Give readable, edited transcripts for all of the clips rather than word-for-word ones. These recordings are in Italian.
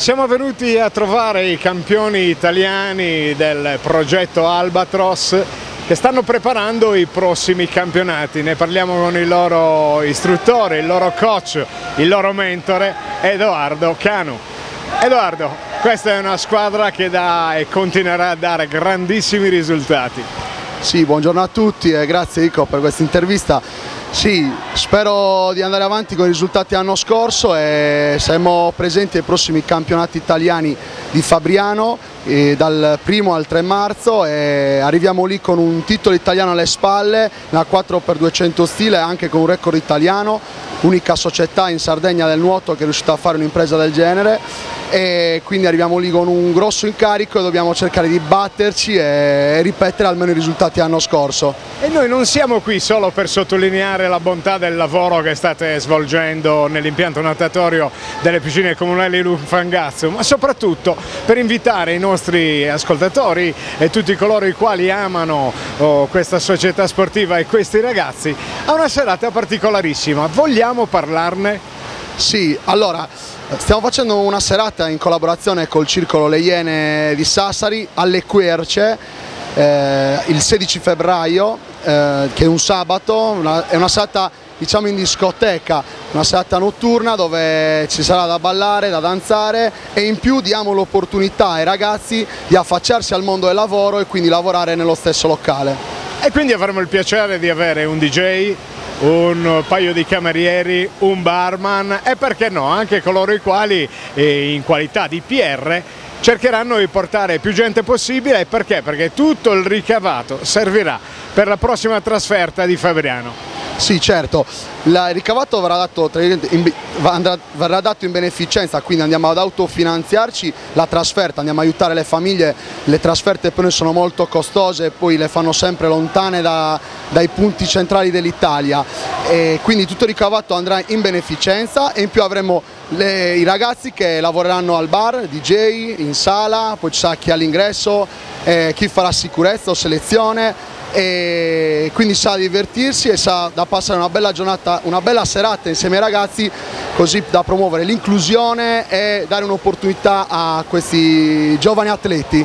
Siamo venuti a trovare i campioni italiani del progetto Albatros che stanno preparando i prossimi campionati. Ne parliamo con il loro istruttore, il loro coach, il loro mentore, Edoardo Canu. Edoardo, questa è una squadra che dà e continuerà a dare grandissimi risultati. Sì, buongiorno a tutti e grazie Ico per questa intervista. Sì, spero di andare avanti con i risultati dell'anno scorso e saremo presenti ai prossimi campionati italiani di Fabriano dal 1° al 3 marzo e arriviamo lì con un titolo italiano alle spalle, nella 4x200 stile, anche con un record italiano, unica società in Sardegna del nuoto che è riuscita a fare un'impresa del genere, e quindi arriviamo lì con un grosso incarico e dobbiamo cercare di batterci e ripetere almeno i risultati dell'anno scorso. E noi non siamo qui solo per sottolineare la bontà del lavoro che state svolgendo nell'impianto natatorio delle piscine comunali Lunfangazzo, ma soprattutto per invitare i nostri ascoltatori e tutti coloro i quali amano questa società sportiva e questi ragazzi a una serata particolarissima. Vogliamo parlarne? Sì, allora stiamo facendo una serata in collaborazione col Circolo Le Iene di Sassari alle Querce il 16 febbraio, che è un sabato, è una serata diciamo in discoteca, una serata notturna dove ci sarà da ballare, da danzare e in più diamo l'opportunità ai ragazzi di affacciarsi al mondo del lavoro e quindi lavorare nello stesso locale. E quindi avremo il piacere di avere un DJ, un paio di camerieri, un barman e perché no anche coloro i quali in qualità di PR cercheranno di portare più gente possibile. Perché? Perché tutto il ricavato servirà per la prossima trasferta di Fabriano. Sì, certo, il ricavato verrà dato in beneficenza, quindi andiamo ad autofinanziarci la trasferta, andiamo a aiutare le famiglie, le trasferte per noi sono molto costose e poi le fanno sempre lontane dai punti centrali dell'Italia, e quindi tutto il ricavato andrà in beneficenza e in più avremo i ragazzi che lavoreranno al bar, DJ, in sala, poi ci sarà chi all'ingresso, chi farà sicurezza o selezione. E quindi sa divertirsi e sa da passare una bella giornata, una bella serata insieme ai ragazzi, così da promuovere l'inclusione e dare un'opportunità a questi giovani atleti.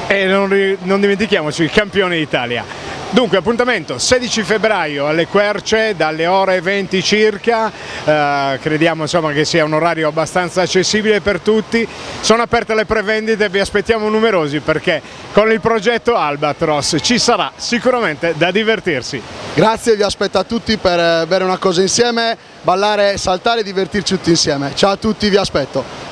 E non dimentichiamoci il campione d'Italia. Dunque appuntamento 16 febbraio alle Querce dalle ore 20 circa, crediamo insomma che sia un orario abbastanza accessibile per tutti, sono aperte le prevendite, vi aspettiamo numerosi perché con il progetto Albatros ci sarà sicuramente da divertirsi. Grazie, vi aspetto a tutti per bere una cosa insieme, ballare, saltare e divertirci tutti insieme. Ciao a tutti, vi aspetto.